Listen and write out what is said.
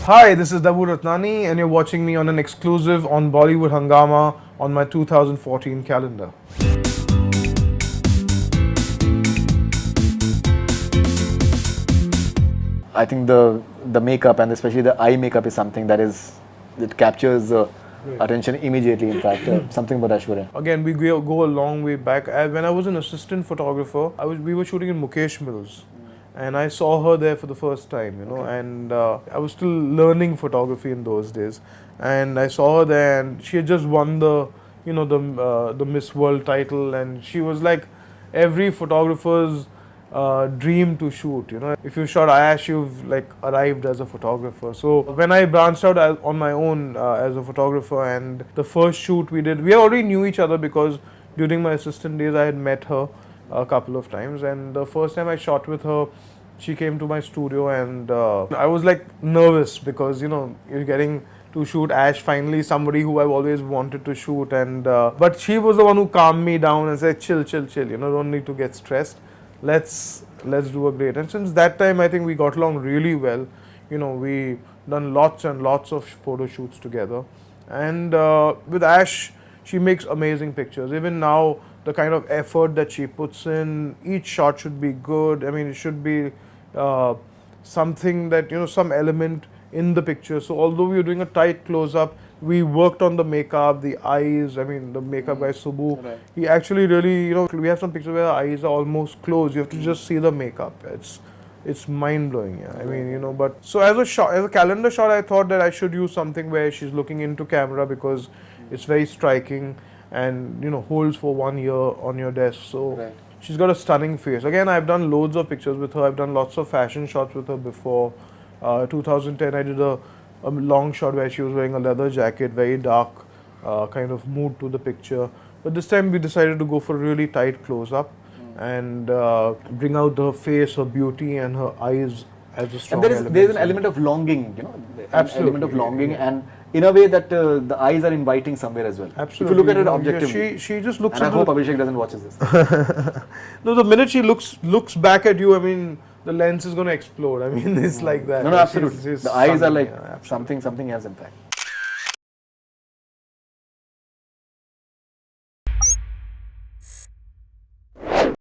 Hi, this is Dabu Ratnani, and you're watching me on an exclusive on Bollywood Hangama on my 2014 calendar. I think the makeup and especially the eye makeup is something that captures attention immediately. In fact, something about Aishwarya. Again, we go a long way back. When I was an assistant photographer, we were shooting in Mukesh Mills, and I saw her there for the first time, and I was still learning photography in those days, and I saw her there, and she had just won the Miss World title, and she was like every photographer's dream to shoot. If you shot Ayash, you've like arrived as a photographer. So when I branched out on my own as a photographer, and the first shoot we did, we already knew each other because during my assistant days I had met her a couple of times, and the first time I shot with her, she came to my studio, and I was like nervous because you're getting to shoot Ash, finally somebody who I've always wanted to shoot, and but she was the one who calmed me down and said, chill, don't need to get stressed. Let's do a great. And since that time, I think we got along really well. We done lots and lots of photo shoots together, and with Ash, she makes amazing pictures. Even now, the kind of effort that she puts in, each shot should be good. I mean, it should be something that some element in the picture. So although we were doing a tight close-up, we worked on the makeup, the eyes. I mean, the makeup guy Subbu, Right. he actually really, we have some pictures where our eyes are almost closed. You have to just see the makeup. It's mind blowing. Yeah. I mean, but so as a calendar shot, I thought that I should use something where she's looking into camera because it's very striking and holds for 1 year on your desk. So. Right. She's got a stunning face. Again, I've done loads of pictures with her. I've done lots of fashion shots with her before. 2010, I did a long shot where she was wearing a leather jacket, very dark kind of mood to the picture. But this time we decided to go for a really tight close-up and bring out her face, her beauty, and her eyes as a strong And element. there's an element of longing, an Absolutely. element of longing, and in a way that the eyes are inviting somewhere as well. Absolutely. If you look at it objectively. She just looks And I at hope Abhishek doesn't watch this. No, the minute she looks back at you, I mean, the lens is going to explode. I mean, it's like that. No, absolutely. She's The eyes are stunning, like yeah, absolutely. something else, in fact.